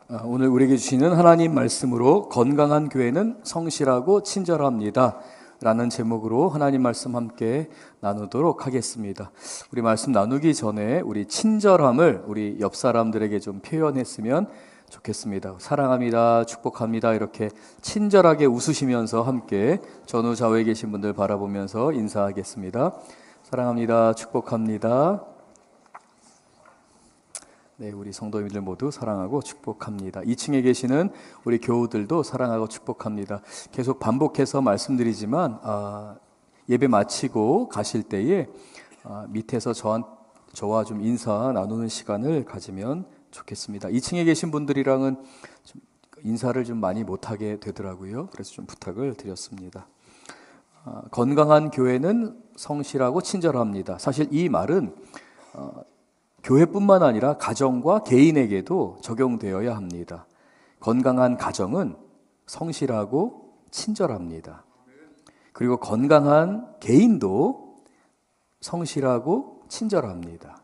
오늘 우리에게 주시는 하나님 말씀으로 건강한 교회는 성실하고 친절합니다 라는 제목으로 하나님 말씀 함께 나누도록 하겠습니다. 우리 말씀 나누기 전에 우리 친절함을 우리 옆 사람들에게 좀 표현했으면 좋겠습니다. 사랑합니다, 축복합니다 이렇게 친절하게 웃으시면서 함께 전후 좌우에 계신 분들 바라보면서 인사하겠습니다. 사랑합니다, 축복합니다. 네, 우리 성도님들 모두 사랑하고 축복합니다. 2층에 계시는 우리 교우들도 사랑하고 축복합니다. 계속 반복해서 말씀드리지만 예배 마치고 가실 때에 밑에서 저와 좀 인사 나누는 시간을 가지면 좋겠습니다. 2층에 계신 분들이랑은 좀 인사를 좀 많이 못하게 되더라고요. 그래서 좀 부탁을 드렸습니다. 건강한 교회는 성실하고 친절합니다. 사실 이 말은 교회뿐만 아니라 가정과 개인에게도 적용되어야 합니다. 건강한 가정은 성실하고 친절합니다. 그리고 건강한 개인도 성실하고 친절합니다.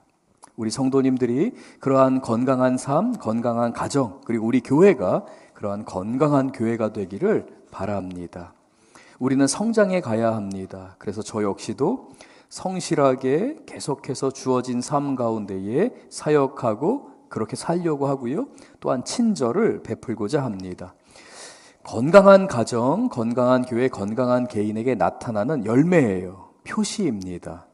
우리 성도님들이 그러한 건강한 삶, 건강한 가정, 그리고 우리 교회가 그러한 건강한 교회가 되기를 바랍니다. 우리는 성장해 가야 합니다. 그래서 저 역시도 성실하게 계속해서 주어진 삶 가운데에 사역하고 그렇게 살려고 하고요. 또한 친절을 베풀고자 합니다. 건강한 가정, 건강한 교회, 건강한 개인에게 나타나는 열매예요. 표시입니다.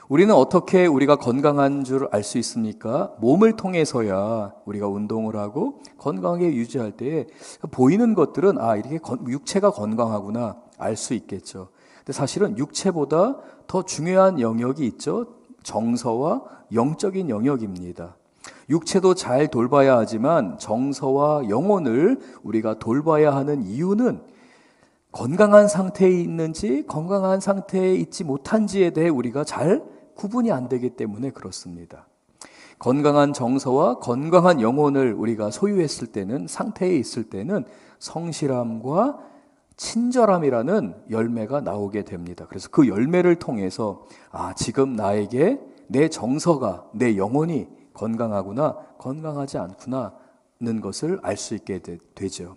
우리는 어떻게 우리가 건강한 줄 알 수 있습니까? 몸을 통해서야 우리가 운동을 하고 건강하게 유지할 때에 보이는 것들은 이렇게 육체가 건강하구나 알 수 있겠죠. 근데 사실은 육체보다 더 중요한 영역이 있죠. 정서와 영적인 영역입니다. 육체도 잘 돌봐야 하지만 정서와 영혼을 우리가 돌봐야 하는 이유는 건강한 상태에 있는지 건강한 상태에 있지 못한지에 대해 우리가 잘 구분이 안 되기 때문에 그렇습니다. 건강한 정서와 건강한 영혼을 우리가 소유했을 때는, 상태에 있을 때는 성실함과 친절함이라는 열매가 나오게 됩니다. 그래서 그 열매를 통해서 지금 나에게 내 정서가, 내 영혼이 건강하구나, 건강하지 않구나는 것을 알 수 있게 되죠.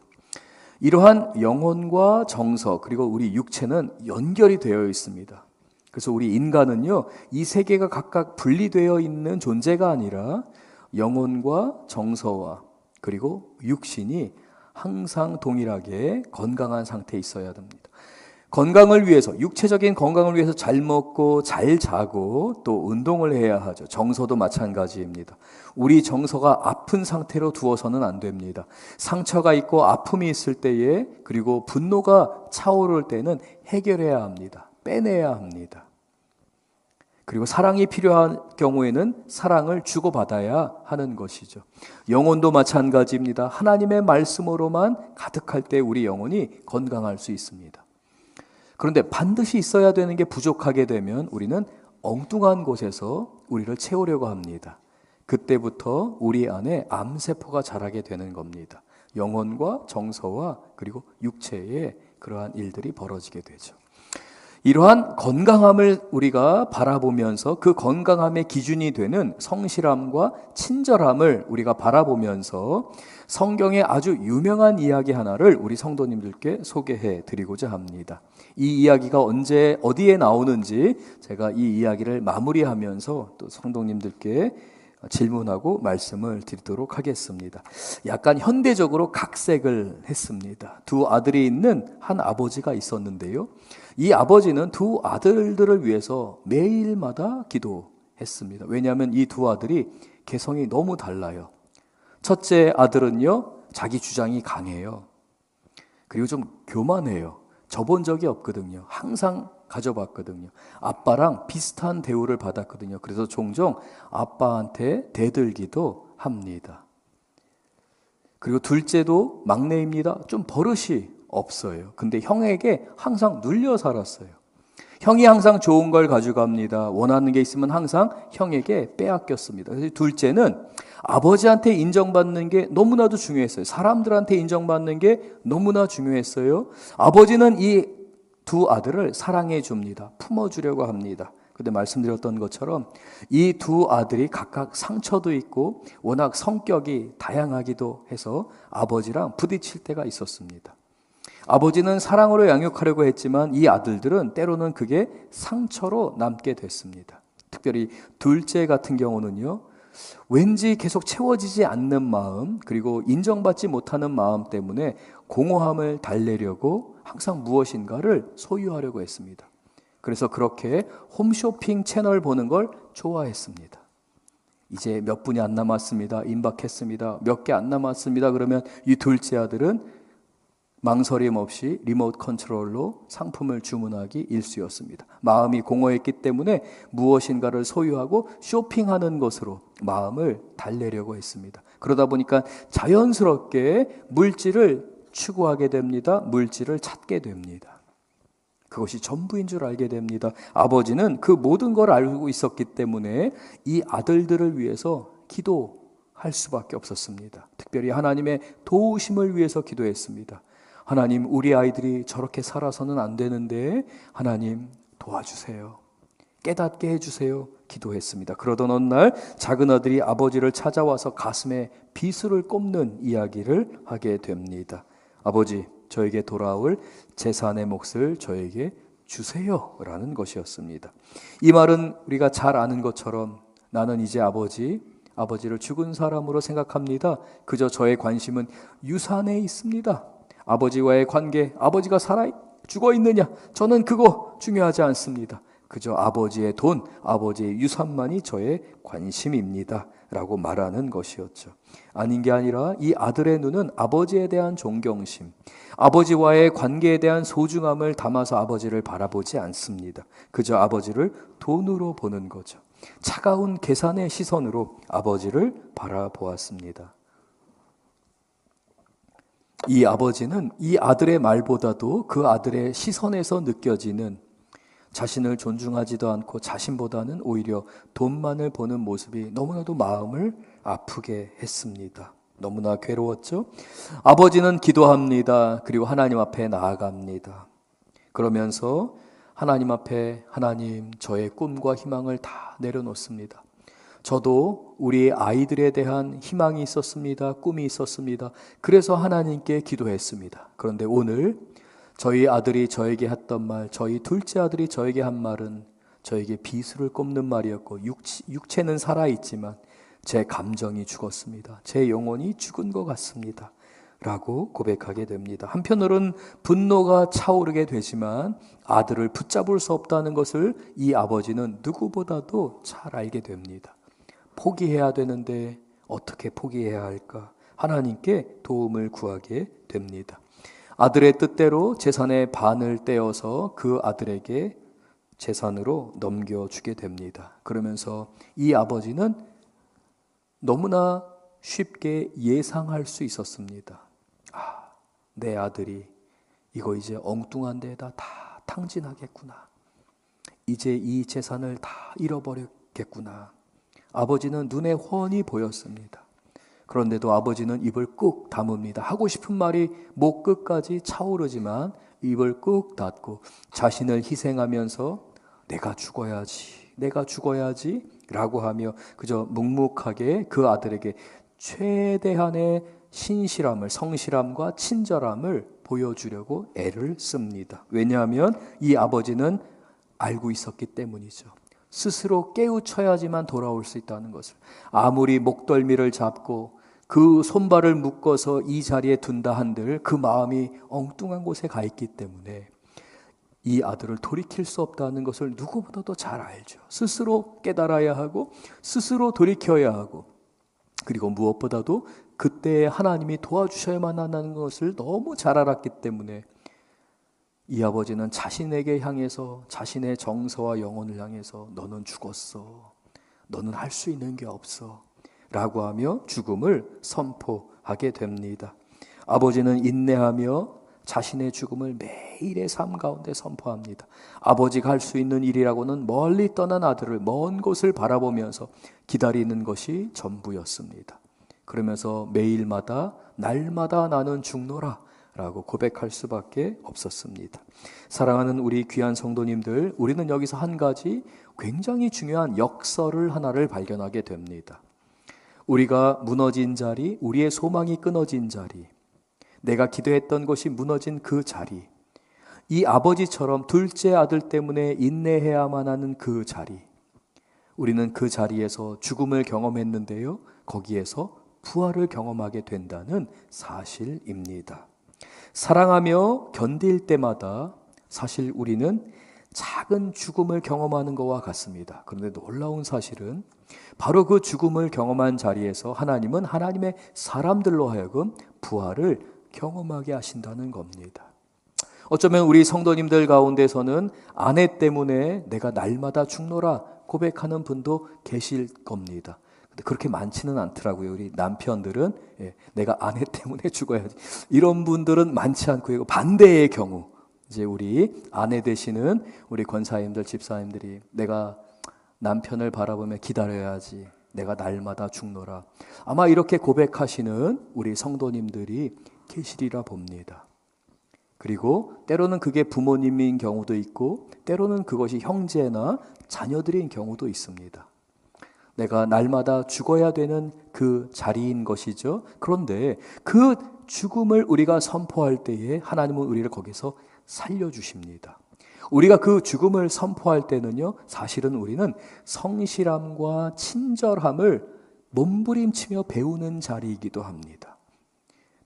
이러한 영혼과 정서 그리고 우리 육체는 연결이 되어 있습니다. 그래서 우리 인간은요, 이 세 개가 각각 분리되어 있는 존재가 아니라 영혼과 정서와 그리고 육신이 항상 동일하게 건강한 상태에 있어야 됩니다. 건강을 위해서, 육체적인 건강을 위해서 잘 먹고 잘 자고 또 운동을 해야 하죠. 정서도 마찬가지입니다. 우리 정서가 아픈 상태로 두어서는 안 됩니다. 상처가 있고 아픔이 있을 때에 그리고 분노가 차오를 때는 해결해야 합니다. 빼내야 합니다. 그리고 사랑이 필요한 경우에는 사랑을 주고받아야 하는 것이죠. 영혼도 마찬가지입니다. 하나님의 말씀으로만 가득할 때 우리 영혼이 건강할 수 있습니다. 그런데 반드시 있어야 되는 게 부족하게 되면 우리는 엉뚱한 곳에서 우리를 채우려고 합니다. 그때부터 우리 안에 암세포가 자라게 되는 겁니다. 영혼과 정서와 그리고 육체에 그러한 일들이 벌어지게 되죠. 이러한 건강함을 우리가 바라보면서 그 건강함의 기준이 되는 성실함과 친절함을 우리가 바라보면서 성경의 아주 유명한 이야기 하나를 우리 성도님들께 소개해 드리고자 합니다. 이 이야기가 언제 어디에 나오는지 제가 이 이야기를 마무리하면서 또 성도님들께 질문하고 말씀을 드리도록 하겠습니다. 약간 현대적으로 각색을 했습니다. 두 아들이 있는 한 아버지가 있었는데요. 이 아버지는 두 아들들을 위해서 매일마다 기도했습니다. 왜냐하면 이 두 아들이 개성이 너무 달라요. 첫째 아들은요, 자기 주장이 강해요. 그리고 좀 교만해요. 져본 적이 없거든요. 항상 가져봤거든요. 아빠랑 비슷한 대우를 받았거든요. 그래서 종종 아빠한테 대들기도 합니다. 그리고 둘째도 막내입니다. 좀 버릇이 없어요. 근데 형에게 항상 눌려 살았어요. 형이 항상 좋은 걸 가져갑니다. 원하는 게 있으면 항상 형에게 빼앗겼습니다. 그래서 둘째는 아버지한테 인정받는 게 너무나도 중요했어요. 사람들한테 인정받는 게 너무나 중요했어요. 아버지는 이 두 아들을 사랑해 줍니다. 품어주려고 합니다. 근데 말씀드렸던 것처럼 이 두 아들이 각각 상처도 있고 워낙 성격이 다양하기도 해서 아버지랑 부딪힐 때가 있었습니다. 아버지는 사랑으로 양육하려고 했지만 이 아들들은 때로는 그게 상처로 남게 됐습니다. 특별히 둘째 같은 경우는요, 왠지 계속 채워지지 않는 마음, 그리고 인정받지 못하는 마음 때문에 공허함을 달래려고 항상 무엇인가를 소유하려고 했습니다. 그래서 그렇게 홈쇼핑 채널 보는 걸 좋아했습니다. 이제 몇 분이 안 남았습니다. 임박했습니다. 몇 개 안 남았습니다. 그러면 이 둘째 아들은 망설임 없이 리모트 컨트롤로 상품을 주문하기 일쑤였습니다. 마음이 공허했기 때문에 무엇인가를 소유하고 쇼핑하는 것으로 마음을 달래려고 했습니다. 그러다 보니까 자연스럽게 물질을 추구하게 됩니다. 물질을 찾게 됩니다. 그것이 전부인 줄 알게 됩니다. 아버지는 그 모든 걸 알고 있었기 때문에 이 아들들을 위해서 기도할 수밖에 없었습니다. 특별히 하나님의 도우심을 위해서 기도했습니다. 하나님, 우리 아이들이 저렇게 살아서는 안 되는데 하나님 도와주세요. 깨닫게 해주세요. 기도했습니다. 그러던 어느 날 작은 아들이 아버지를 찾아와서 가슴에 비수를 꼽는 이야기를 하게 됩니다. 아버지, 저에게 돌아올 재산의 몫을 저에게 주세요 라는 것이었습니다. 이 말은 우리가 잘 아는 것처럼 나는 이제 아버지를 죽은 사람으로 생각합니다. 그저 저의 관심은 유산에 있습니다. 아버지와의 관계, 아버지가 죽어 있느냐, 저는 그거 중요하지 않습니다. 그저 아버지의 돈, 아버지의 유산만이 저의 관심입니다 라고 말하는 것이었죠. 아닌 게 아니라 이 아들의 눈은 아버지에 대한 존경심, 아버지와의 관계에 대한 소중함을 담아서 아버지를 바라보지 않습니다. 그저 아버지를 돈으로 보는 거죠. 차가운 계산의 시선으로 아버지를 바라보았습니다. 이 아버지는 이 아들의 말보다도 그 아들의 시선에서 느껴지는 자신을 존중하지도 않고 자신보다는 오히려 돈만을 보는 모습이 너무나도 마음을 아프게 했습니다. 너무나 괴로웠죠. 아버지는 기도합니다. 그리고 하나님 앞에 나아갑니다. 그러면서 하나님 앞에 하나님, 저의 꿈과 희망을 다 내려놓습니다. 저도 우리 아이들에 대한 희망이 있었습니다. 꿈이 있었습니다. 그래서 하나님께 기도했습니다. 그런데 오늘 저희 아들이 저에게 했던 말, 저희 둘째 아들이 저에게 한 말은 저에게 비수를 꼽는 말이었고, 육체는 살아있지만 제 감정이 죽었습니다. 제 영혼이 죽은 것 같습니다 라고 고백하게 됩니다. 한편으로는 분노가 차오르게 되지만 아들을 붙잡을 수 없다는 것을 이 아버지는 누구보다도 잘 알게 됩니다. 포기해야 되는데 어떻게 포기해야 할까? 하나님께 도움을 구하게 됩니다. 아들의 뜻대로 재산의 반을 떼어서 그 아들에게 재산으로 넘겨주게 됩니다. 그러면서 이 아버지는 너무나 쉽게 예상할 수 있었습니다. 내 아들이 이거 이제 엉뚱한 데에다 다 탕진하겠구나. 이제 이 재산을 다 잃어버렸겠구나. 아버지는 눈에 훤히 보였습니다. 그런데도 아버지는 입을 꾹 다뭅니다. 하고 싶은 말이 목 끝까지 차오르지만 입을 꾹 닫고 자신을 희생하면서 내가 죽어야지 라고 하며 그저 묵묵하게 그 아들에게 최대한의 신실함을, 성실함과 친절함을 보여주려고 애를 씁니다. 왜냐하면 이 아버지는 알고 있었기 때문이죠. 스스로 깨우쳐야지만 돌아올 수 있다는 것을. 아무리 목덜미를 잡고 그 손발을 묶어서 이 자리에 둔다 한들 그 마음이 엉뚱한 곳에 가 있기 때문에 이 아들을 돌이킬 수 없다는 것을 누구보다도 잘 알죠. 스스로 깨달아야 하고 스스로 돌이켜야 하고, 그리고 무엇보다도 그때 하나님이 도와주셔야만 한다는 것을 너무 잘 알았기 때문에 이 아버지는 자신에게 향해서, 자신의 정서와 영혼을 향해서 너는 죽었어, 너는 할 수 있는 게 없어 라고 하며 죽음을 선포하게 됩니다. 아버지는 인내하며 자신의 죽음을 매일의 삶 가운데 선포합니다. 아버지가 할 수 있는 일이라고는 멀리 떠난 아들을 먼 곳을 바라보면서 기다리는 것이 전부였습니다. 그러면서 매일마다 날마다 나는 죽노라 라고 고백할 수밖에 없었습니다. 사랑하는 우리 귀한 성도님들, 우리는 여기서 한 가지 굉장히 중요한 역설을 하나를 발견하게 됩니다. 우리가 무너진 자리, 우리의 소망이 끊어진 자리, 내가 기도했던 것이 무너진 그 자리, 이 아버지처럼 둘째 아들 때문에 인내해야만 하는 그 자리, 우리는 그 자리에서 죽음을 경험했는데요, 거기에서 부활을 경험하게 된다는 사실입니다. 사랑하며 견딜 때마다 사실 우리는 작은 죽음을 경험하는 것과 같습니다. 그런데 놀라운 사실은 바로 그 죽음을 경험한 자리에서 하나님은 하나님의 사람들로 하여금 부활을 경험하게 하신다는 겁니다. 어쩌면 우리 성도님들 가운데서는 아내 때문에 내가 날마다 죽노라 고백하는 분도 계실 겁니다. 근데 그렇게 많지는 않더라고요. 우리 남편들은 내가 아내 때문에 죽어야지, 이런 분들은 많지 않고요. 반대의 경우, 이제 우리 아내 되시는 우리 권사님들, 집사님들이 내가 남편을 바라보며 기다려야지, 내가 날마다 죽노라, 아마 이렇게 고백하시는 우리 성도님들이 계시리라 봅니다. 그리고 때로는 그게 부모님인 경우도 있고, 때로는 그것이 형제나 자녀들인 경우도 있습니다. 내가 날마다 죽어야 되는 그 자리인 것이죠. 그런데 그 죽음을 우리가 선포할 때에 하나님은 우리를 거기서 살려주십니다. 우리가 그 죽음을 선포할 때는요, 사실은 우리는 성실함과 친절함을 몸부림치며 배우는 자리이기도 합니다.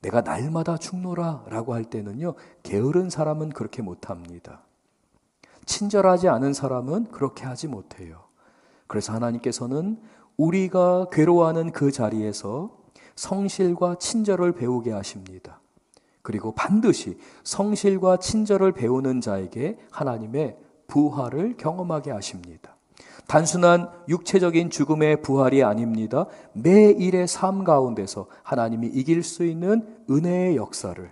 내가 날마다 죽노라 라고 할 때는요, 게으른 사람은 그렇게 못합니다. 친절하지 않은 사람은 그렇게 하지 못해요. 그래서 하나님께서는 우리가 괴로워하는 그 자리에서 성실과 친절을 배우게 하십니다. 그리고 반드시 성실과 친절을 배우는 자에게 하나님의 부활을 경험하게 하십니다. 단순한 육체적인 죽음의 부활이 아닙니다. 매일의 삶 가운데서 하나님이 이길 수 있는 은혜의 역사를,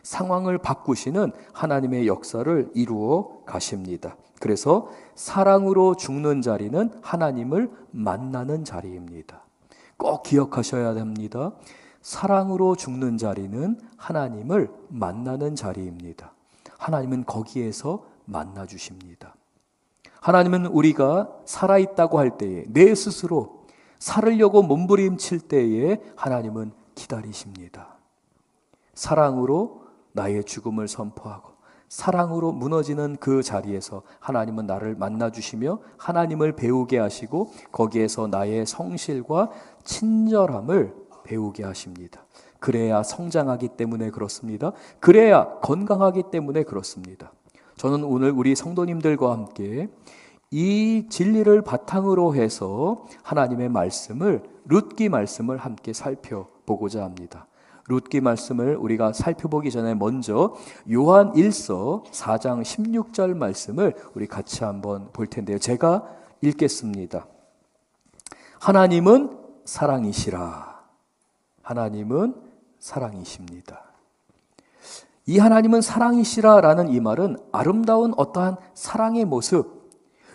상황을 바꾸시는 하나님의 역사를 이루어 가십니다. 그래서 사랑으로 죽는 자리는 하나님을 만나는 자리입니다. 꼭 기억하셔야 됩니다. 사랑으로 죽는 자리는 하나님을 만나는 자리입니다. 하나님은 거기에서 만나 주십니다. 하나님은 우리가 살아있다고 할 때에, 내 스스로 살으려고 몸부림칠 때에 하나님은 기다리십니다. 사랑으로 나의 죽음을 선포하고 사랑으로 무너지는 그 자리에서 하나님은 나를 만나주시며 하나님을 배우게 하시고 거기에서 나의 성실과 친절함을 배우게 하십니다. 그래야 성장하기 때문에 그렇습니다. 그래야 건강하기 때문에 그렇습니다. 저는 오늘 우리 성도님들과 함께 이 진리를 바탕으로 해서 하나님의 말씀을, 룻기 말씀을 함께 살펴보고자 합니다. 룻기 말씀을 우리가 살펴보기 전에 먼저 요한 1서 4장 16절 말씀을 우리 같이 한번 볼 텐데요. 제가 읽겠습니다. 하나님은 사랑이시라. 하나님은 사랑이십니다. 이 하나님은 사랑이시라라는 이 말은 아름다운 어떠한 사랑의 모습,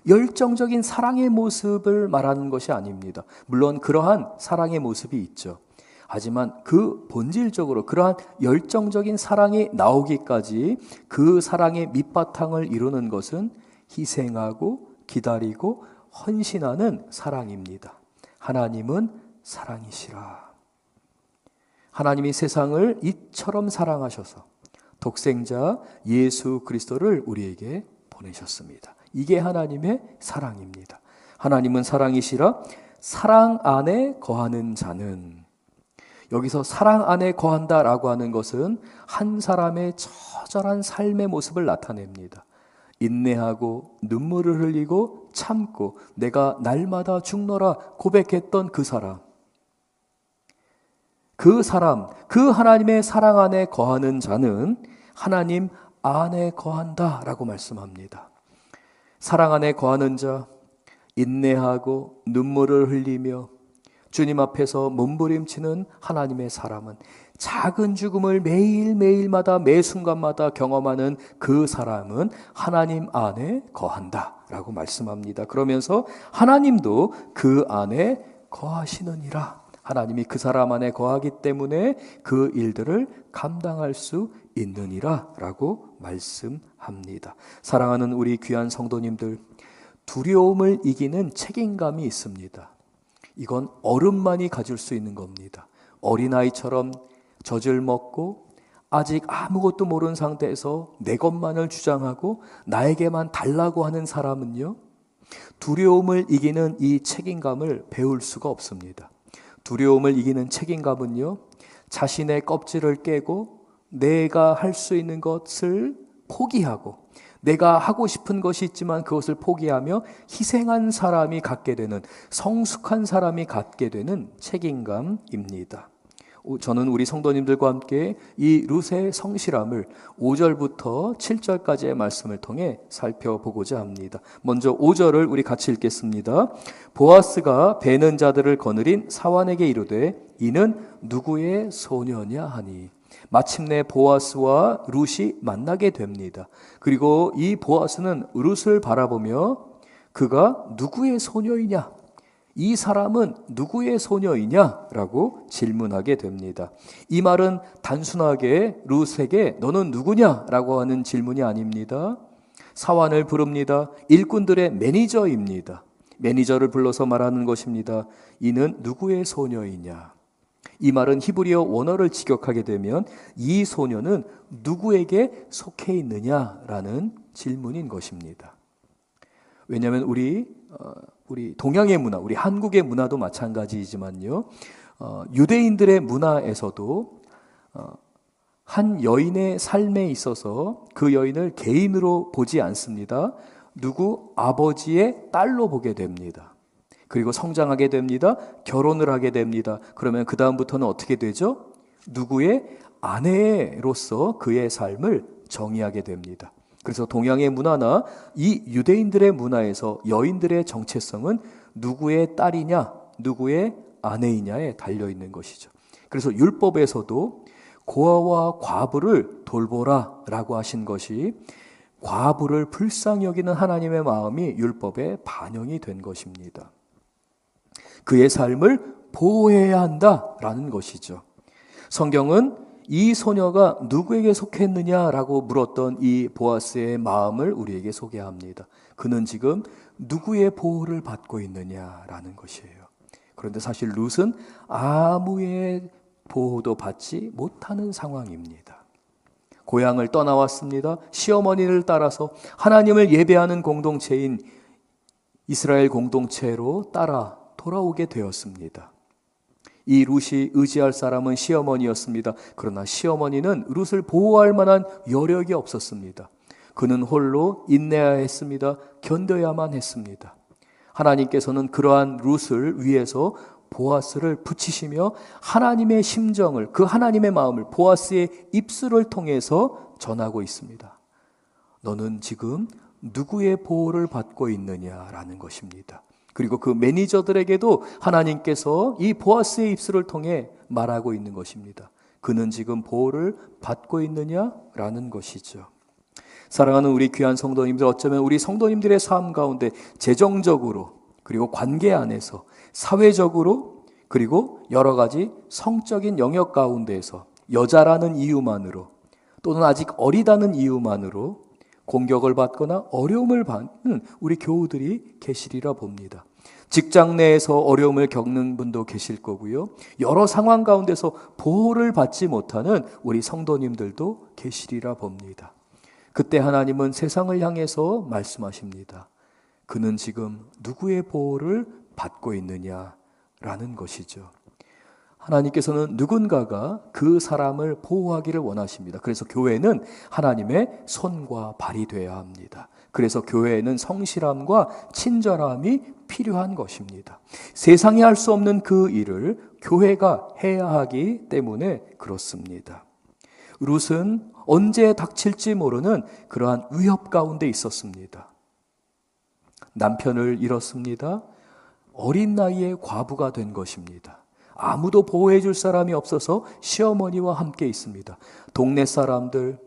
열정적인 사랑의 모습을 말하는 것이 아닙니다. 물론 그러한 사랑의 모습이 있죠. 하지만 그 본질적으로 그러한 열정적인 사랑이 나오기까지 그 사랑의 밑바탕을 이루는 것은 희생하고 기다리고 헌신하는 사랑입니다. 하나님은 사랑이시라. 하나님이 세상을 이처럼 사랑하셔서 독생자 예수 그리스도를 우리에게 보내셨습니다. 이게 하나님의 사랑입니다. 하나님은 사랑이시라. 사랑 안에 거하는 자는, 여기서 사랑 안에 거한다라고 하는 것은 한 사람의 처절한 삶의 모습을 나타냅니다. 인내하고 눈물을 흘리고 참고 내가 날마다 죽노라 고백했던 그 사람, 그 하나님의 사랑 안에 거하는 자는 하나님 안에 거한다라고 말씀합니다. 사랑 안에 거하는 자, 인내하고 눈물을 흘리며 주님 앞에서 몸부림치는 하나님의 사람은 작은 죽음을 매일매일마다 매 순간마다 경험하는 그 사람은 하나님 안에 거한다라고 말씀합니다. 그러면서 하나님도 그 안에 거하시느니라, 하나님이 그 사람 안에 거하기 때문에 그 일들을 감당할 수 있느니라 라고 말씀합니다. 사랑하는 우리 귀한 성도님들, 두려움을 이기는 책임감이 있습니다. 이건 어른만이 가질 수 있는 겁니다. 어린아이처럼 젖을 먹고 아직 아무것도 모르는 상태에서 내 것만을 주장하고 나에게만 달라고 하는 사람은요, 두려움을 이기는 이 책임감을 배울 수가 없습니다. 두려움을 이기는 책임감은요, 자신의 껍질을 깨고 내가 할 수 있는 것을 포기하고 내가 하고 싶은 것이 있지만 그것을 포기하며 희생한 사람이 갖게 되는, 성숙한 사람이 갖게 되는 책임감입니다. 저는 우리 성도님들과 함께 이 룻의 성실함을 5절부터 7절까지의 말씀을 통해 살펴보고자 합니다. 먼저 5절을 우리 같이 읽겠습니다. 보아스가 베는 자들을 거느린 사환에게 이르되 이는 누구의 소녀냐 하니, 마침내 보아스와 룻이 만나게 됩니다. 그리고 이 보아스는 룻을 바라보며 그가 누구의 소녀이냐, 이 사람은 누구의 소녀이냐라고 질문하게 됩니다. 이 말은 단순하게 룻에게 너는 누구냐라고 하는 질문이 아닙니다. 사환을 부릅니다. 일꾼들의 매니저입니다. 매니저를 불러서 말하는 것입니다. 이는 누구의 소녀이냐. 이 말은 히브리어 원어를 직역하게 되면 이 소녀는 누구에게 속해 있느냐라는 질문인 것입니다. 왜냐하면 우리 동양의 문화, 우리 한국의 문화도 마찬가지이지만요, 유대인들의 문화에서도 한 여인의 삶에 있어서 그 여인을 개인으로 보지 않습니다. 누구 아버지의 딸로 보게 됩니다. 그리고 성장하게 됩니다. 결혼을 하게 됩니다. 그러면 그 다음부터는 어떻게 되죠? 누구의 아내로서 그의 삶을 정의하게 됩니다. 그래서 동양의 문화나 이 유대인들의 문화에서 여인들의 정체성은 누구의 딸이냐, 누구의 아내이냐에 달려있는 것이죠. 그래서 율법에서도 고아와 과부를 돌보라 라고 하신 것이 과부를 불쌍히 여기는 하나님의 마음이 율법에 반영이 된 것입니다. 그의 삶을 보호해야 한다라는 것이죠. 성경은 이 소녀가 누구에게 속했느냐라고 물었던 이 보아스의 마음을 우리에게 소개합니다. 그는 지금 누구의 보호를 받고 있느냐라는 것이에요. 그런데 사실 룻은 아무의 보호도 받지 못하는 상황입니다. 고향을 떠나왔습니다. 시어머니를 따라서 하나님을 예배하는 공동체인 이스라엘 공동체로 따라 돌아오게 되었습니다. 이 룻이 의지할 사람은 시어머니였습니다. 그러나 시어머니는 룻을 보호할 만한 여력이 없었습니다. 그는 홀로 인내해야 했습니다. 견뎌야만 했습니다. 하나님께서는 그러한 룻을 위해서 보아스를 붙이시며 하나님의 심정을, 그 하나님의 마음을 보아스의 입술을 통해서 전하고 있습니다. 너는 지금 누구의 보호를 받고 있느냐라는 것입니다. 그리고 그 매니저들에게도 하나님께서 이 보아스의 입술을 통해 말하고 있는 것입니다. 그는 지금 보호를 받고 있느냐라는 것이죠. 사랑하는 우리 귀한 성도님들, 어쩌면 우리 성도님들의 삶 가운데 재정적으로, 그리고 관계 안에서, 사회적으로, 그리고 여러 가지 성적인 영역 가운데에서 여자라는 이유만으로 또는 아직 어리다는 이유만으로 공격을 받거나 어려움을 받는 우리 교우들이 계시리라 봅니다. 직장 내에서 어려움을 겪는 분도 계실 거고요. 여러 상황 가운데서 보호를 받지 못하는 우리 성도님들도 계시리라 봅니다. 그때 하나님은 세상을 향해서 말씀하십니다. 그는 지금 누구의 보호를 받고 있느냐라는 것이죠. 하나님께서는 누군가가 그 사람을 보호하기를 원하십니다. 그래서 교회는 하나님의 손과 발이 되어야 합니다. 그래서 교회에는 성실함과 친절함이 필요한 것입니다. 세상이 할 수 없는 그 일을 교회가 해야 하기 때문에 그렇습니다. 룻은 언제 닥칠지 모르는 그러한 위협 가운데 있었습니다. 남편을 잃었습니다. 어린 나이에 과부가 된 것입니다. 아무도 보호해 줄 사람이 없어서 시어머니와 함께 있습니다. 동네 사람들,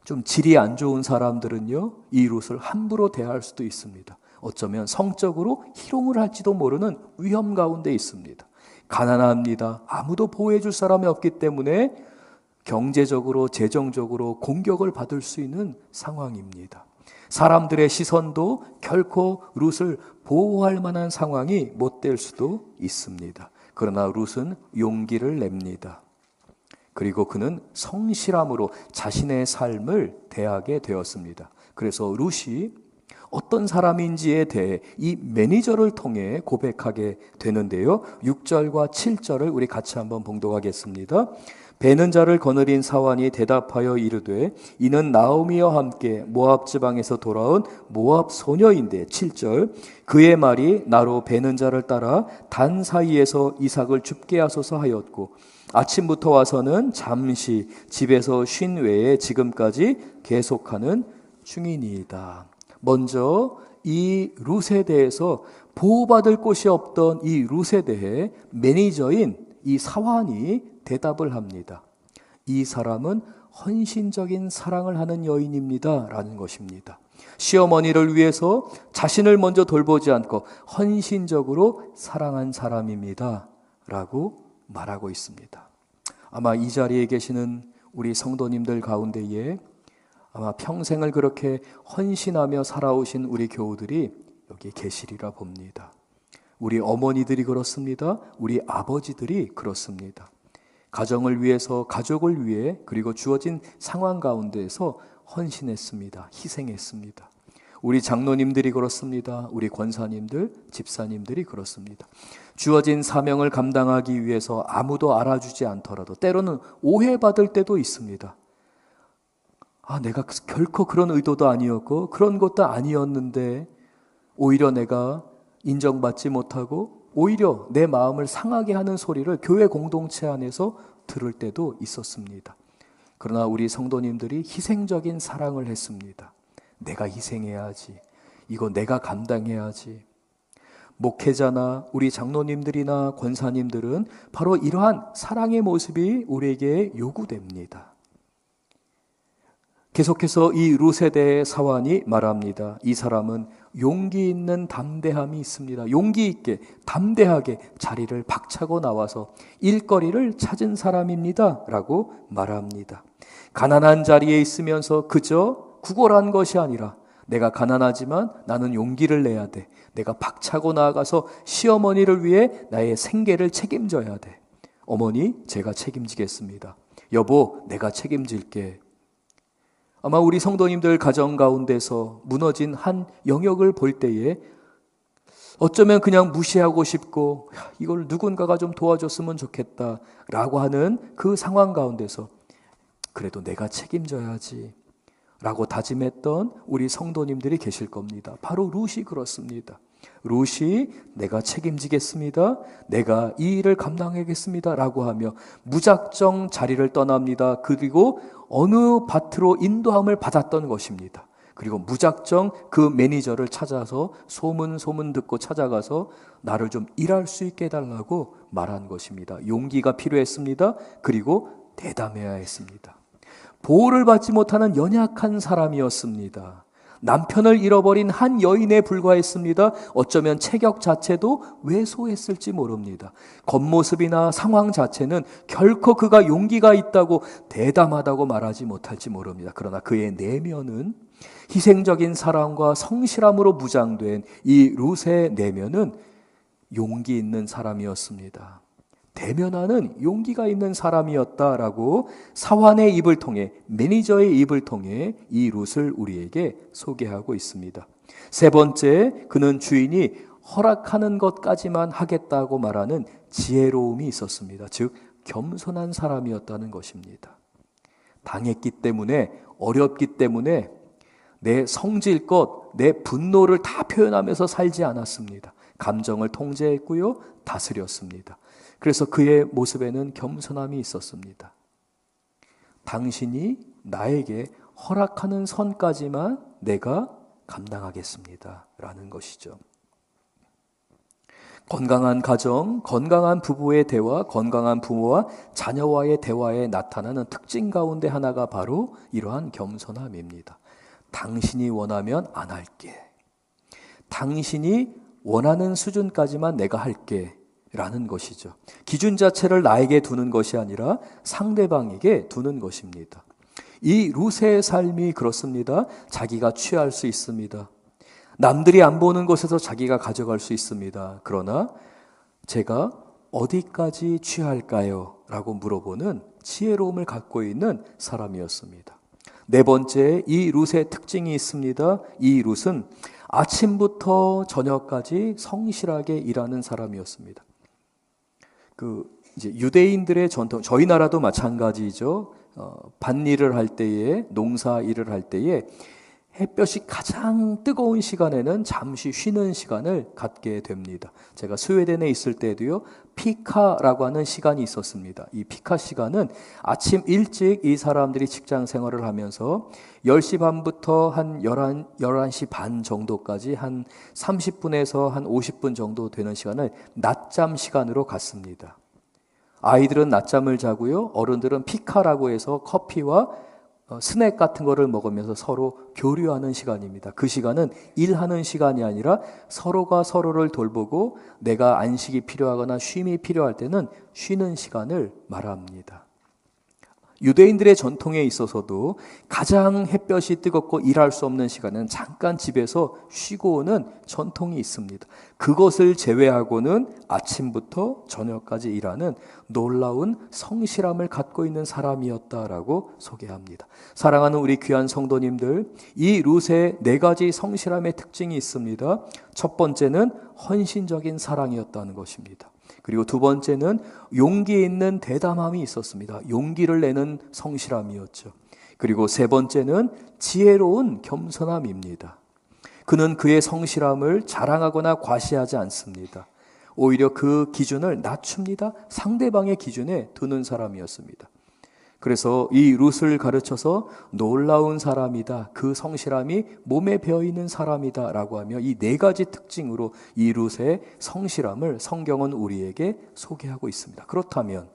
좀 질이 안 좋은 사람들은요, 이 룻을 함부로 대할 수도 있습니다. 어쩌면 성적으로 희롱을 할지도 모르는 위험 가운데 있습니다. 가난합니다. 아무도 보호해 줄 사람이 없기 때문에 경제적으로, 재정적으로 공격을 받을 수 있는 상황입니다. 사람들의 시선도 결코 룻을 보호할 만한 상황이 못 될 수도 있습니다. 그러나 룻은 용기를 냅니다. 그리고 그는 성실함으로 자신의 삶을 대하게 되었습니다. 그래서 룻이 어떤 사람인지에 대해 이 매니저를 통해 고백하게 되는데요. 6절과 7절을 우리 같이 한번 봉독하겠습니다. 베는 자를 거느린 사환이 대답하여 이르되 이는 나오미와 함께 모압 지방에서 돌아온 모압 소녀인데 7절 그의 말이 나로 베는 자를 따라 단 사이에서 이삭을 줍게 하소서 하였고 아침부터 와서는 잠시 집에서 쉰 외에 지금까지 계속하는 중이니이다. 먼저 이 룻에 대해서 보호받을 곳이 없던 이 룻에 대해 매니저인 이 사환이 대답을 합니다. 이 사람은 헌신적인 사랑을 하는 여인입니다 라는 것입니다. 시어머니를 위해서 자신을 먼저 돌보지 않고 헌신적으로 사랑한 사람입니다 라고 말하고 있습니다. 아마 이 자리에 계시는 우리 성도님들 가운데에 아마 평생을 그렇게 헌신하며 살아오신 우리 교우들이 여기 계시리라 봅니다. 우리 어머니들이 그렇습니다. 우리 아버지들이 그렇습니다. 가정을 위해서, 가족을 위해, 그리고 주어진 상황 가운데에서 헌신했습니다. 희생했습니다. 우리 장로님들이 그렇습니다. 우리 권사님들, 집사님들이 그렇습니다. 주어진 사명을 감당하기 위해서 아무도 알아주지 않더라도 때로는 오해받을 때도 있습니다. 내가 결코 그런 의도도 아니었고 그런 것도 아니었는데 오히려 내가 인정받지 못하고 오히려 내 마음을 상하게 하는 소리를 교회 공동체 안에서 들을 때도 있었습니다. 그러나 우리 성도님들이 희생적인 사랑을 했습니다. 내가 희생해야지. 이거 내가 감당해야지. 목회자나 우리 장로님들이나 권사님들은 바로 이러한 사랑의 모습이 우리에게 요구됩니다. 계속해서 이 룻에 대해 사환이 말합니다. 이 사람은 용기 있는 담대함이 있습니다. 용기 있게 담대하게 자리를 박차고 나와서 일거리를 찾은 사람입니다 라고 말합니다. 가난한 자리에 있으면서 그저 구걸한 것이 아니라 내가 가난하지만 나는 용기를 내야 돼. 내가 박차고 나아가서 시어머니를 위해 나의 생계를 책임져야 돼. 어머니, 제가 책임지겠습니다. 여보, 내가 책임질게. 아마 우리 성도님들 가정 가운데서 무너진 한 영역을 볼 때에 어쩌면 그냥 무시하고 싶고 이걸 누군가가 좀 도와줬으면 좋겠다 라고 하는 그 상황 가운데서 그래도 내가 책임져야지 라고 다짐했던 우리 성도님들이 계실 겁니다. 바로 룻이 그렇습니다. 룻이 내가 책임지겠습니다. 내가 이 일을 감당하겠습니다 라고 하며 무작정 자리를 떠납니다. 그리고 어느 밭으로 인도함을 받았던 것입니다. 그리고 무작정 그 매니저를 찾아서 소문 듣고 찾아가서 나를 좀 일할 수 있게 해달라고 말한 것입니다. 용기가 필요했습니다. 그리고 대담해야 했습니다. 보호를 받지 못하는 연약한 사람이었습니다. 남편을 잃어버린 한 여인에 불과했습니다. 어쩌면 체격 자체도 왜소했을지 모릅니다. 겉모습이나 상황 자체는 결코 그가 용기가 있다고 대담하다고 말하지 못할지 모릅니다. 그러나 그의 내면은 희생적인 사랑과 성실함으로 무장된 이 룻의 내면은 용기 있는 사람이었습니다. 대면하는 용기가 있는 사람이었다라고 사환의 입을 통해, 매니저의 입을 통해 이 룻을 우리에게 소개하고 있습니다. 세 번째, 그는 주인이 허락하는 것까지만 하겠다고 말하는 지혜로움이 있었습니다. 즉 겸손한 사람이었다는 것입니다. 당했기 때문에, 어렵기 때문에 내 성질껏 내 분노를 다 표현하면서 살지 않았습니다. 감정을 통제했고요, 다스렸습니다. 그래서 그의 모습에는 겸손함이 있었습니다. 당신이 나에게 허락하는 선까지만 내가 감당하겠습니다 라는 것이죠. 건강한 가정, 건강한 부부의 대화, 건강한 부모와 자녀와의 대화에 나타나는 특징 가운데 하나가 바로 이러한 겸손함입니다. 당신이 원하면 안 할게. 당신이 원하는 수준까지만 내가 할게 라는 것이죠. 기준 자체를 나에게 두는 것이 아니라 상대방에게 두는 것입니다. 이 룻의 삶이 그렇습니다. 자기가 취할 수 있습니다. 남들이 안 보는 곳에서 자기가 가져갈 수 있습니다. 그러나 제가 어디까지 취할까요? 라고 물어보는 지혜로움을 갖고 있는 사람이었습니다. 네 번째, 이 룻의 특징이 있습니다. 이 룻은 아침부터 저녁까지 성실하게 일하는 사람이었습니다. 이제 유대인들의 전통, 저희 나라도 마찬가지죠. 밭일을 할 때에, 농사 일을 할 때에 햇볕이 가장 뜨거운 시간에는 잠시 쉬는 시간을 갖게 됩니다. 제가 스웨덴에 있을 때도요, 피카라고 하는 시간이 있었습니다. 이 피카 시간은 아침 일찍 이 사람들이 직장 생활을 하면서 10시 반부터 한 11시 반 정도까지 한 30분에서 한 50분 정도 되는 시간을 낮잠 시간으로 갖습니다. 아이들은 낮잠을 자고요, 어른들은 피카라고 해서 커피와 스낵 같은 거를 먹으면서 서로 교류하는 시간입니다. 그 시간은 일하는 시간이 아니라 서로가 서로를 돌보고 내가 안식이 필요하거나 쉼이 필요할 때는 쉬는 시간을 말합니다. 유대인들의 전통에 있어서도 가장 햇볕이 뜨겁고 일할 수 없는 시간은 잠깐 집에서 쉬고 오는 전통이 있습니다. 그것을 제외하고는 아침부터 저녁까지 일하는 놀라운 성실함을 갖고 있는 사람이었다라고 소개합니다. 사랑하는 우리 귀한 성도님들, 이 룻의 네 가지 성실함의 특징이 있습니다. 첫 번째는 헌신적인 사랑이었다는 것입니다. 그리고 두 번째는 용기 있는 대담함이 있었습니다. 용기를 내는 성실함이었죠. 그리고 세 번째는 지혜로운 겸손함입니다. 그는 그의 성실함을 자랑하거나 과시하지 않습니다. 오히려 그 기준을 낮춥니다. 상대방의 기준에 두는 사람이었습니다. 그래서 이 룻을 가르쳐서 놀라운 사람이다, 그 성실함이 몸에 배어있는 사람이다 라고 하며 이 네 가지 특징으로 이 룻의 성실함을 성경은 우리에게 소개하고 있습니다. 그렇다면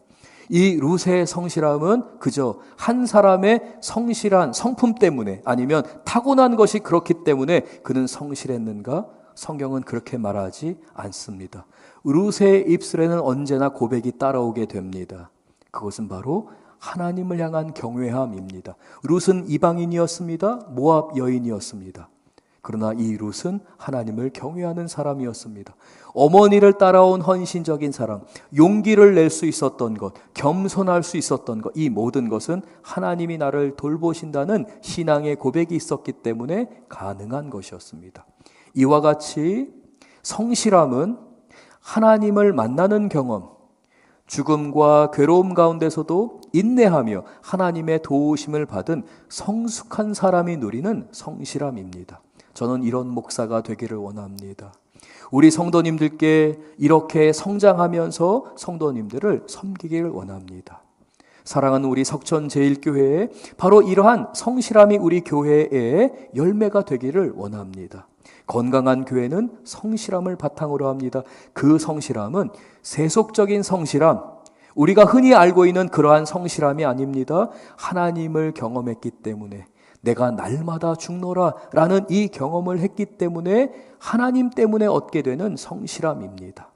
이 룻의 성실함은 그저 한 사람의 성실한 성품 때문에, 아니면 타고난 것이 그렇기 때문에 그는 성실했는가? 성경은 그렇게 말하지 않습니다. 룻의 입술에는 언제나 고백이 따라오게 됩니다. 그것은 바로 하나님을 향한 경외함입니다. 룻은 이방인이었습니다. 모압 여인이었습니다. 그러나 이 룻은 하나님을 경외하는 사람이었습니다. 어머니를 따라온 헌신적인 사람, 용기를 낼 수 있었던 것, 겸손할 수 있었던 것, 이 모든 것은 하나님이 나를 돌보신다는 신앙의 고백이 있었기 때문에 가능한 것이었습니다. 이와 같이 성실함은 하나님을 만나는 경험, 죽음과 괴로움 가운데서도 인내하며 하나님의 도우심을 받은 성숙한 사람이 누리는 성실함입니다. 저는 이런 목사가 되기를 원합니다. 우리 성도님들께 이렇게 성장하면서 성도님들을 섬기기를 원합니다. 사랑하는 우리 석천제일교회에 바로 이러한 성실함이 우리 교회의 열매가 되기를 원합니다. 건강한 교회는 성실함을 바탕으로 합니다. 그 성실함은 세속적인 성실함, 우리가 흔히 알고 있는 그러한 성실함이 아닙니다. 하나님을 경험했기 때문에, 내가 날마다 죽노라 라는 이 경험을 했기 때문에 하나님 때문에 얻게 되는 성실함입니다.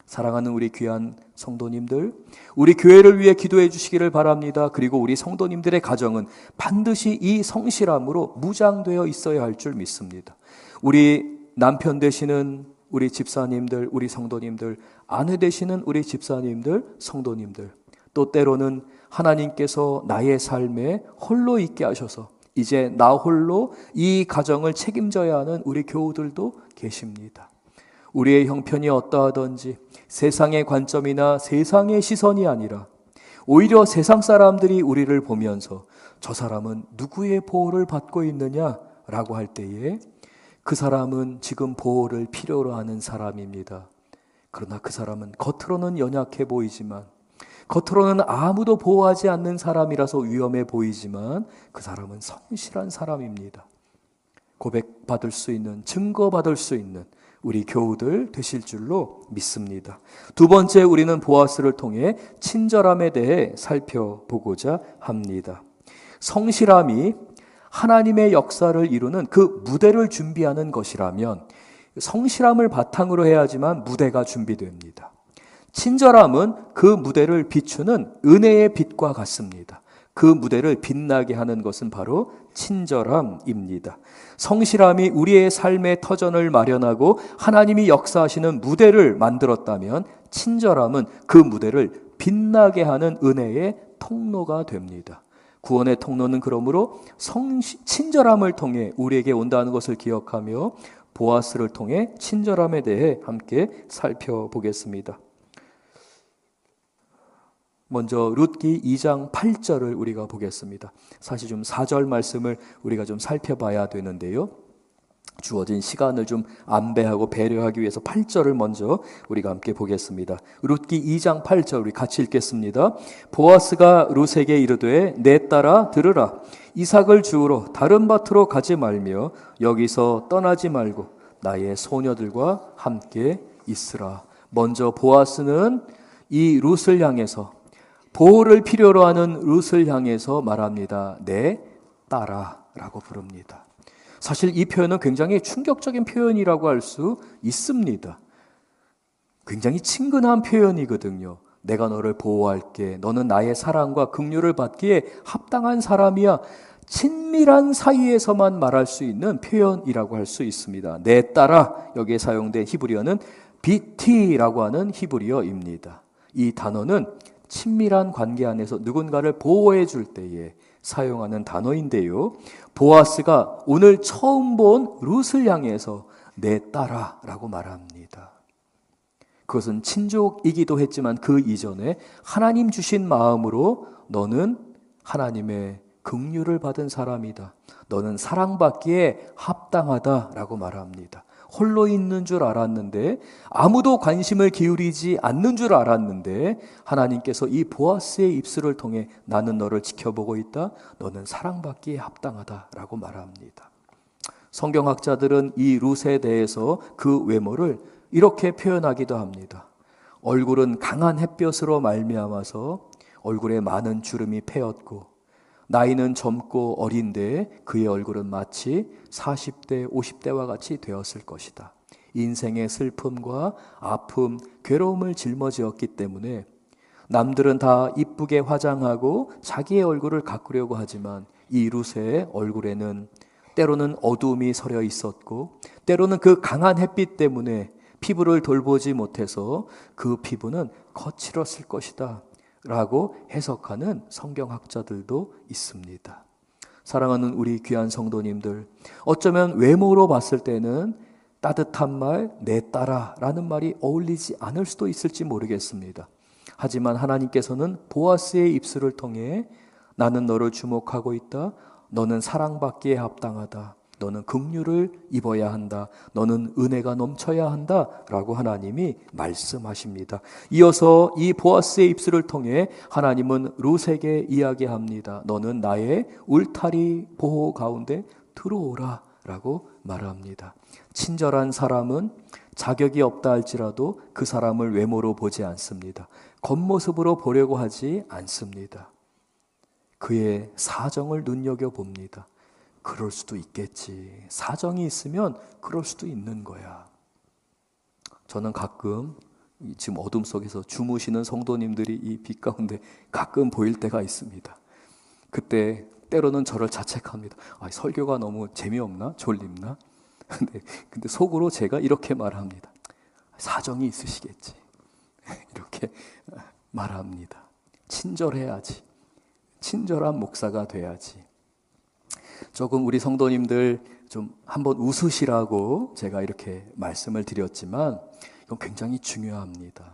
사랑하는 우리 귀한 성도님들, 우리 교회를 위해 기도해 주시기를 바랍니다. 그리고 우리 성도님들의 가정은 반드시 이 성실함으로 무장되어 있어야 할 줄 믿습니다. 우리 남편 되시는 우리 집사님들, 우리 성도님들, 아내 되시는 우리 집사님들, 성도님들, 또 때로는 하나님께서 나의 삶에 홀로 있게 하셔서 이제 나 홀로 이 가정을 책임져야 하는 우리 교우들도 계십니다. 우리의 형편이 어떠하든지 세상의 관점이나 세상의 시선이 아니라 오히려 세상 사람들이 우리를 보면서 저 사람은 누구의 보호를 받고 있느냐라고 할 때에 그 사람은 지금 보호를 필요로 하는 사람입니다. 그러나 그 사람은 겉으로는 연약해 보이지만, 겉으로는 아무도 보호하지 않는 사람이라서 위험해 보이지만 그 사람은 성실한 사람입니다. 고백받을 수 있는, 증거받을 수 있는 우리 교우들 되실 줄로 믿습니다. 두 번째, 우리는 보아스를 통해 친절함에 대해 살펴보고자 합니다. 성실함이 하나님의 역사를 이루는 그 무대를 준비하는 것이라면 성실함을 바탕으로 해야지만 무대가 준비됩니다. 친절함은 그 무대를 비추는 은혜의 빛과 같습니다. 그 무대를 빛나게 하는 것은 바로 친절함입니다. 성실함이 우리의 삶의 터전을 마련하고 하나님이 역사하시는 무대를 만들었다면 친절함은 그 무대를 빛나게 하는 은혜의 통로가 됩니다. 구원의 통로는 그러므로 친절함을 통해 우리에게 온다는 것을 기억하며 보아스를 통해 친절함에 대해 함께 살펴보겠습니다. 먼저 룻기 2장 8절을 우리가 보겠습니다. 사실 좀 4절 말씀을 우리가 좀 살펴봐야 되는데요. 주어진 시간을 좀 안배하고 배려하기 위해서 8절을 먼저 우리가 함께 보겠습니다. 룻기 2장 8절 우리 같이 읽겠습니다. 보아스가 룻에게 이르되 내 딸아 들으라. 이삭을 주우러 다른 밭으로 가지 말며 여기서 떠나지 말고 나의 소녀들과 함께 있으라. 먼저 보아스는 이 룻을 향해서 보호를 필요로 하는 룻을 향해서 말합니다. 내 딸아 라고 부릅니다. 사실 이 표현은 굉장히 충격적인 표현이라고 할 수 있습니다. 굉장히 친근한 표현이거든요. 내가 너를 보호할게. 너는 나의 사랑과 긍휼을 받기에 합당한 사람이야. 친밀한 사이에서만 말할 수 있는 표현이라고 할 수 있습니다. 내 딸아, 여기에 사용된 히브리어는 비티라고 하는 히브리어입니다. 이 단어는 친밀한 관계 안에서 누군가를 보호해 줄 때에 사용하는 단어인데요. 보아스가 오늘 처음 본 룻을 향해서 내 딸아 라고 말합니다. 그것은 친족이기도 했지만 그 이전에 하나님 주신 마음으로 너는 하나님의 긍휼을 받은 사람이다. 너는 사랑받기에 합당하다라고 말합니다. 홀로 있는 줄 알았는데 아무도 관심을 기울이지 않는 줄 알았는데 하나님께서 이 보아스의 입술을 통해 나는 너를 지켜보고 있다. 너는 사랑받기에 합당하다라고 말합니다. 성경학자들은 이 룻에 대해서 그 외모를 이렇게 표현하기도 합니다. 얼굴은 강한 햇볕으로 말미암아서 얼굴에 많은 주름이 패였고 나이는 젊고 어린데 그의 얼굴은 마치 40대, 50대와 같이 되었을 것이다. 인생의 슬픔과 아픔, 괴로움을 짊어지었기 때문에 남들은 다 이쁘게 화장하고 자기의 얼굴을 가꾸려고 하지만 이 룻의 얼굴에는 때로는 어두움이 서려 있었고 때로는 그 강한 햇빛 때문에 피부를 돌보지 못해서 그 피부는 거칠었을 것이다 라고 해석하는 성경학자들도 있습니다. 사랑하는 우리 귀한 성도님들, 어쩌면 외모로 봤을 때는 따뜻한 말, 내 딸아 라는 말이 어울리지 않을 수도 있을지 모르겠습니다. 하지만 하나님께서는 보아스의 입술을 통해 나는 너를 주목하고 있다. 너는 사랑받기에 합당하다. 너는 긍휼을 입어야 한다. 너는 은혜가 넘쳐야 한다. 라고 하나님이 말씀하십니다. 이어서 이 보아스의 입술을 통해 하나님은 룻에게 이야기합니다. 너는 나의 울타리 보호 가운데 들어오라. 라고 말합니다. 친절한 사람은 자격이 없다 할지라도 그 사람을 외모로 보지 않습니다. 겉모습으로 보려고 하지 않습니다. 그의 사정을 눈여겨봅니다. 그럴 수도 있겠지. 사정이 있으면 그럴 수도 있는 거야. 저는 가끔 지금 어둠 속에서 주무시는 성도님들이 이 빛 가운데 가끔 보일 때가 있습니다. 그때 때로는 저를 자책합니다. 설교가 너무 재미없나? 졸립나? 근데 속으로 제가 이렇게 말합니다. 사정이 있으시겠지. 이렇게 말합니다. 친절해야지. 친절한 목사가 돼야지. 조금 우리 성도님들 좀 한번 웃으시라고 제가 이렇게 말씀을 드렸지만 이건 굉장히 중요합니다.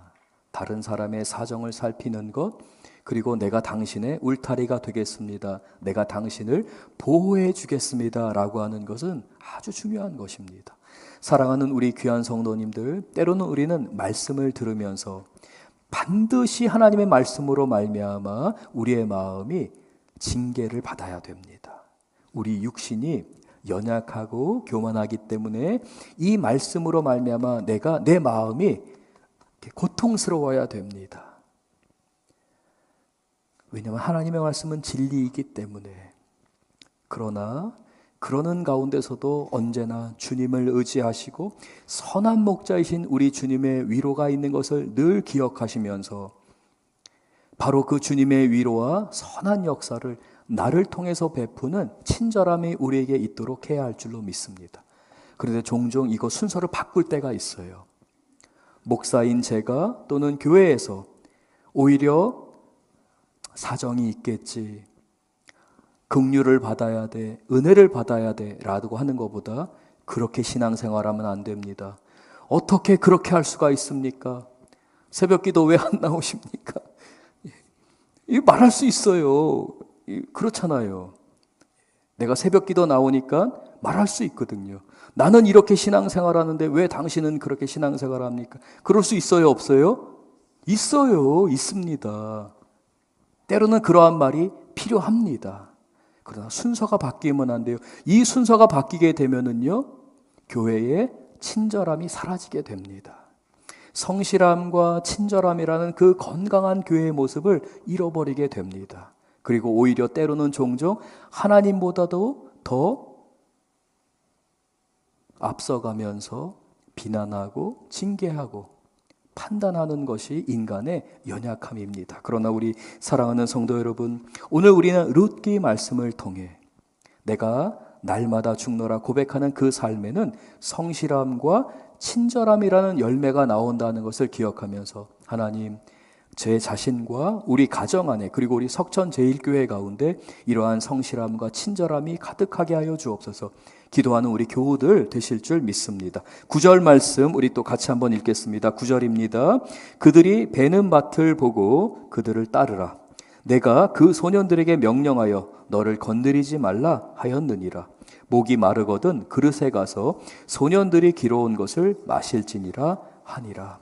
다른 사람의 사정을 살피는 것, 그리고 내가 당신의 울타리가 되겠습니다. 내가 당신을 보호해 주겠습니다. 라고 하는 것은 아주 중요한 것입니다. 사랑하는 우리 귀한 성도님들, 때로는 우리는 말씀을 들으면서 반드시 하나님의 말씀으로 말미암아 우리의 마음이 징계를 받아야 됩니다. 우리 육신이 연약하고 교만하기 때문에 이 말씀으로 말미암아 내 마음이 고통스러워야 됩니다. 왜냐하면 하나님의 말씀은 진리이기 때문에. 그러나 그러는 가운데서도 언제나 주님을 의지하시고 선한 목자이신 우리 주님의 위로가 있는 것을 늘 기억하시면서 바로 그 주님의 위로와 선한 역사를 나를 통해서 베푸는 친절함이 우리에게 있도록 해야 할 줄로 믿습니다. 그런데 종종 이거 순서를 바꿀 때가 있어요. 목사인 제가 또는 교회에서 오히려 사정이 있겠지, 긍휼을 받아야 돼, 은혜를 받아야 돼 라고 하는 것보다 그렇게 신앙생활하면 안 됩니다. 어떻게 그렇게 할 수가 있습니까? 새벽기도 왜 안 나오십니까? 이 말할 수 있어요. 그렇잖아요. 내가 새벽기도 나오니까 말할 수 있거든요. 나는 이렇게 신앙생활하는데 왜 당신은 그렇게 신앙생활합니까? 그럴 수 있어요, 없어요? 있어요, 있습니다. 때로는 그러한 말이 필요합니다. 그러나 순서가 바뀌면 안 돼요. 이 순서가 바뀌게 되면은요, 교회의 친절함이 사라지게 됩니다. 성실함과 친절함이라는 그 건강한 교회의 모습을 잃어버리게 됩니다. 그리고 오히려 때로는 종종 하나님보다도 더 앞서가면서 비난하고 징계하고 판단하는 것이 인간의 연약함입니다. 그러나 우리 사랑하는 성도 여러분, 오늘 우리는 룻기 말씀을 통해 내가 날마다 죽노라 고백하는 그 삶에는 성실함과 친절함이라는 열매가 나온다는 것을 기억하면서 하나님, 제 자신과 우리 가정 안에 그리고 우리 석천제일교회 가운데 이러한 성실함과 친절함이 가득하게 하여 주옵소서. 기도하는 우리 교우들 되실 줄 믿습니다. 9절 말씀 우리 또 같이 한번 읽겠습니다. 9절입니다. 그들이 베는 밭을 보고 그들을 따르라. 내가 그 소년들에게 명령하여 너를 건드리지 말라 하였느니라. 목이 마르거든 그릇에 가서 소년들이 길어온 것을 마실지니라 하니라.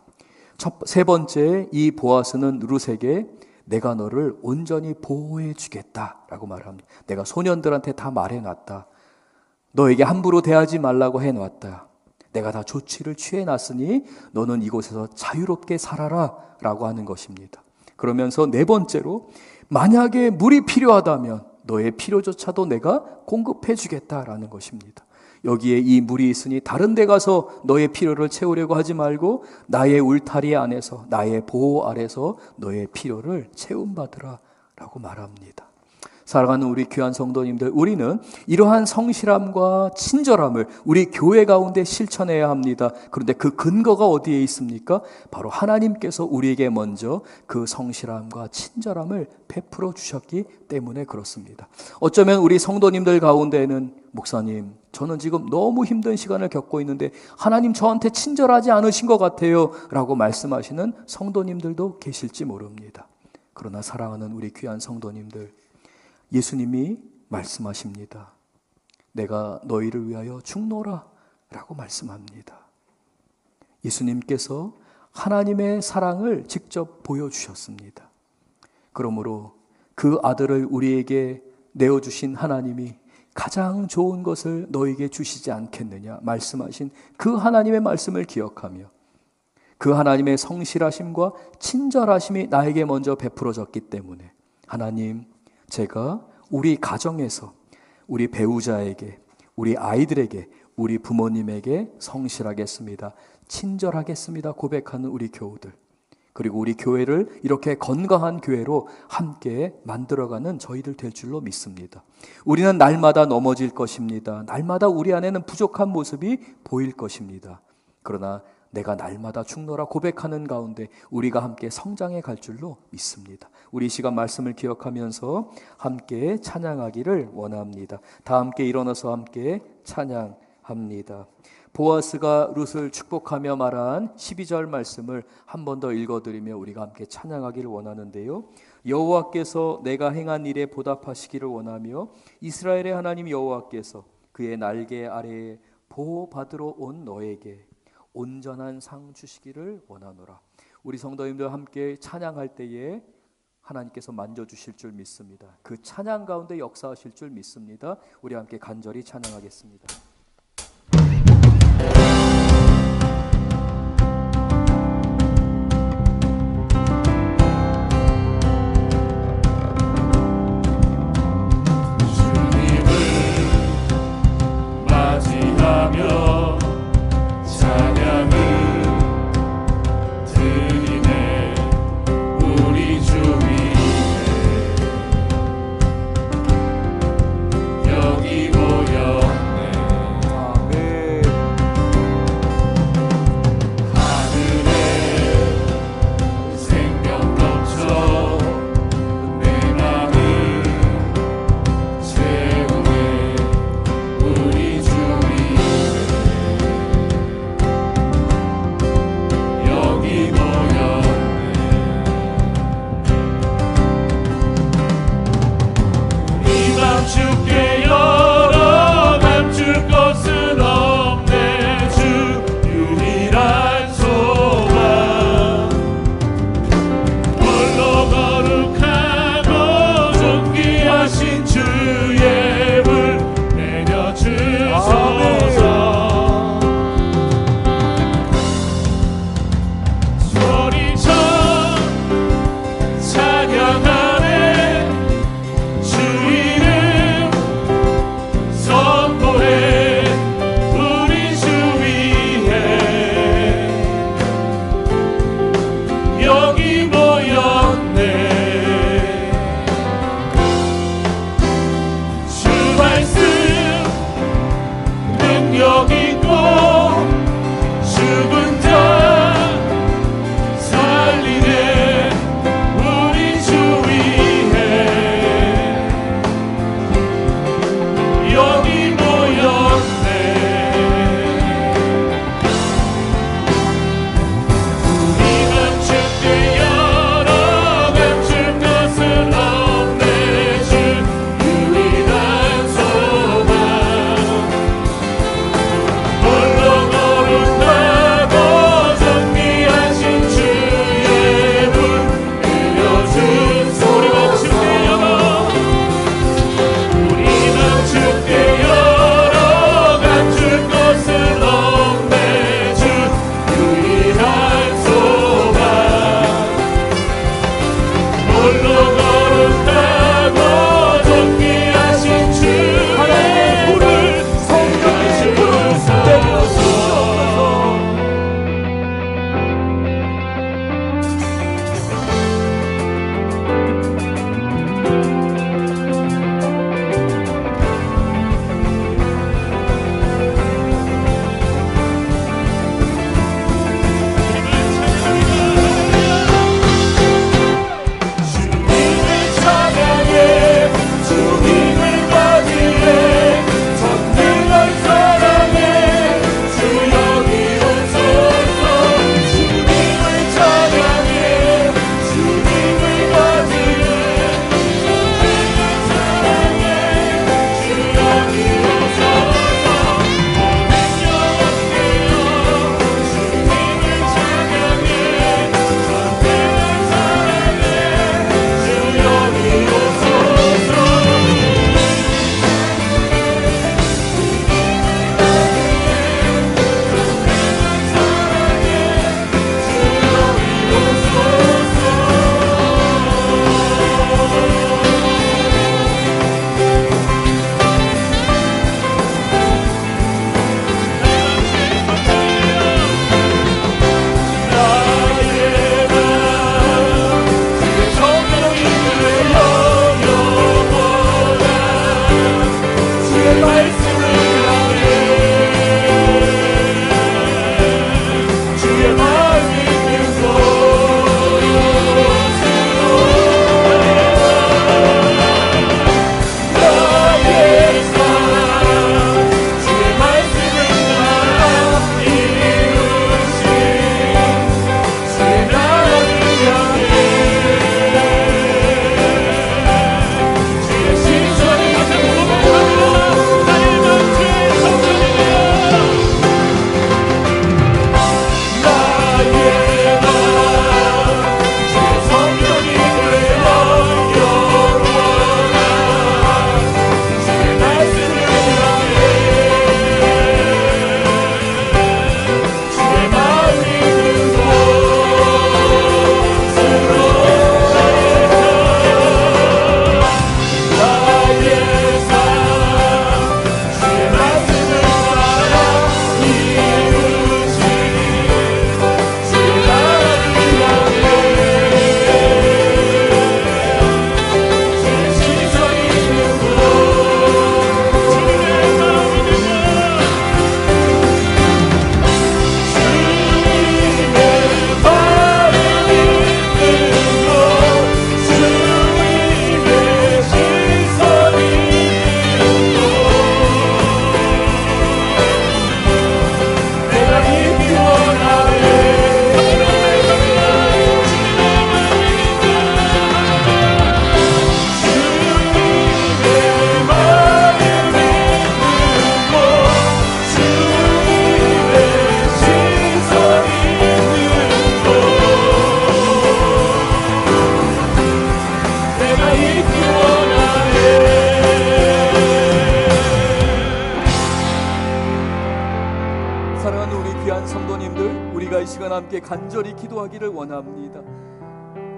세 번째, 이 보아스는 룻에게 내가 너를 온전히 보호해 주겠다라고 말합니다. 내가 소년들한테 다 말해놨다. 너에게 함부로 대하지 말라고 해놨다. 내가 다 조치를 취해놨으니 너는 이곳에서 자유롭게 살아라 라고 하는 것입니다. 그러면서 네 번째로 만약에 물이 필요하다면 너의 필요조차도 내가 공급해 주겠다라는 것입니다. 여기에 이 물이 있으니 다른 데 가서 너의 필요를 채우려고 하지 말고 나의 울타리 안에서 나의 보호 아래서 너의 필요를 채움받으라 라고 말합니다. 사랑하는 우리 귀한 성도님들, 우리는 이러한 성실함과 친절함을 우리 교회 가운데 실천해야 합니다. 그런데 그 근거가 어디에 있습니까? 바로 하나님께서 우리에게 먼저 그 성실함과 친절함을 베풀어 주셨기 때문에 그렇습니다. 어쩌면 우리 성도님들 가운데는 목사님, 저는 지금 너무 힘든 시간을 겪고 있는데 하나님 저한테 친절하지 않으신 것 같아요 라고 말씀하시는 성도님들도 계실지 모릅니다. 그러나 사랑하는 우리 귀한 성도님들, 예수님이 말씀하십니다. 내가 너희를 위하여 죽노라 라고 말씀합니다. 예수님께서 하나님의 사랑을 직접 보여주셨습니다. 그러므로 그 아들을 우리에게 내어주신 하나님이 가장 좋은 것을 너에게 주시지 않겠느냐 말씀하신 그 하나님의 말씀을 기억하며 그 하나님의 성실하심과 친절하심이 나에게 먼저 베풀어졌기 때문에 하나님, 제가 우리 가정에서 우리 배우자에게, 우리 아이들에게, 우리 부모님에게 성실하겠습니다. 친절하겠습니다. 고백하는 우리 교우들, 그리고 우리 교회를 이렇게 건강한 교회로 함께 만들어가는 저희들 될 줄로 믿습니다. 우리는 날마다 넘어질 것입니다. 날마다 우리 안에는 부족한 모습이 보일 것입니다. 그러나 내가 날마다 죽노라 고백하는 가운데 우리가 함께 성장해 갈 줄로 믿습니다. 우리 이 시간 말씀을 기억하면서 함께 찬양하기를 원합니다. 다 함께 일어나서 함께 찬양합니다. 보아스가 룻을 축복하며 말한 12절 말씀을 한 번 더 읽어드리며 우리가 함께 찬양하기를 원하는데요. 여호와께서 내가 행한 일에 보답하시기를 원하며 이스라엘의 하나님 여호와께서 그의 날개 아래에 보호받으러 온 너에게 온전한 상 주시기를 원하노라. 우리 성도님들 함께 찬양할 때에 하나님께서 만져주실 줄 믿습니다. 그 찬양 가운데 역사하실 줄 믿습니다. 우리 함께 간절히 찬양하겠습니다. 주께 열어 감출 것은 없네. 주 유일한 소망. 홀로 거룩하고 존귀하신 주의 불 내려 주소서. 소리쳐 찬양하네. 주 이름 시간 함께 간절히 기도하기를 원합니다.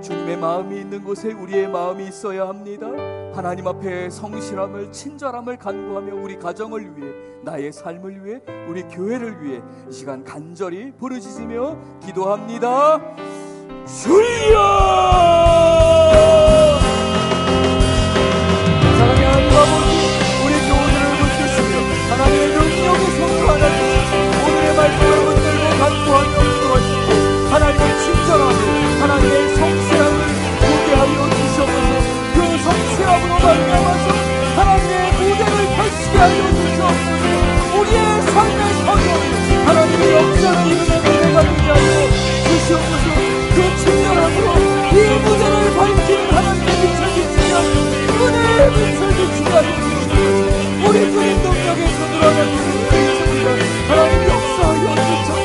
주님의 마음이 있는 곳에 우리의 마음이 있어야 합니다. 하나님 앞에 성실함을, 친절함을 간구하며 우리 가정을 위해, 나의 삶을 위해, 우리 교회를 위해 이 시간 간절히 부르짖으며 기도합니다. 주여! 사랑의 하나님 아버지, 우리 교우들을 붙드시며 하나님의 능력의 손으로 하나님 오늘의 말씀을 붙들고 간구하며 기도하시고 하나님의 친절함을, 하나님의 성실함을 보게 하여 주시옵소서. 그 성실함으로 말미암아서 하나님의 무대를 펼치게 하여 주시옵소서. 우리의 삶의 성경이 하나님의 역사를 이루는 은혜가 되게 하여 주시옵소서. 그 친절함으로 이 무대를 밝히는 하나님의 빛을 비추며 은혜의 빛을 비추게 하여 주시옵소서. 우리 주의 능력의 손으로 하나님의 빛을 하나님 역사하여 주시옵소서.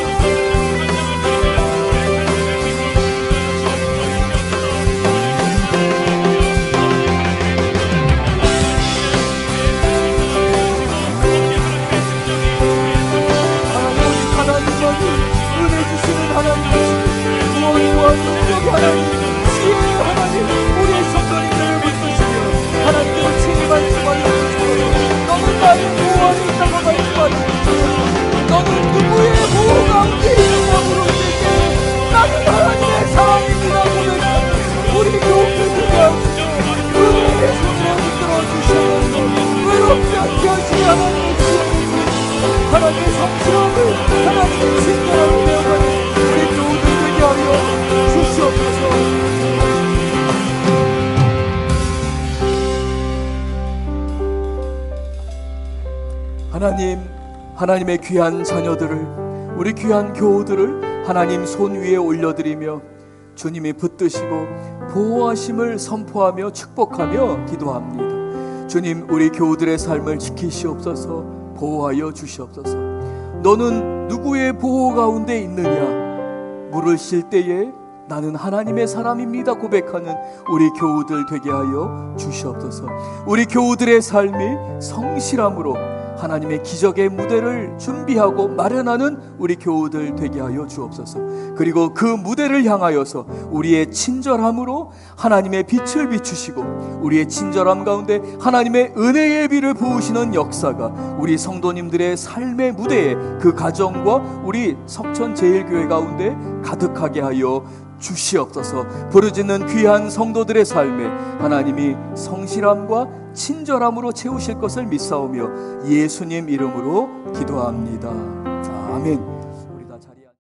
하나님의 성실함을, 하나님의 친절함을 배워가는 우리 교우들 되게 하여 주시옵소서. 하나님, 하나님의 귀한 자녀들을, 우리 귀한 교우들을 하나님 손 위에 올려드리며 주님이 붙드시고 보호하심을 선포하며 축복하며 기도합니다. 주님, 우리 교우들의 삶을 지키시옵소서. 보호하여 주시옵소서. 너는 누구의 보호 가운데 있느냐? 물으실 때에 나는 하나님의 사람입니다 고백하는 우리 교우들 되게 하여 주시옵소서. 우리 교우들의 삶이 성실함으로 하나님의 기적의 무대를 준비하고 마련하는 우리 교우들 되게 하여 주옵소서. 그리고 그 무대를 향하여서 우리의 친절함으로 하나님의 빛을 비추시고 우리의 친절함 가운데 하나님의 은혜의 비를 부으시는 역사가 우리 성도님들의 삶의 무대에, 그 가정과 우리 석천제일교회 가운데 가득하게 하여 주시옵소서. 부르짖는 귀한 성도들의 삶에 하나님이 성실함과 친절함으로 채우실 것을 믿사오며 예수님 이름으로 기도합니다. 아멘.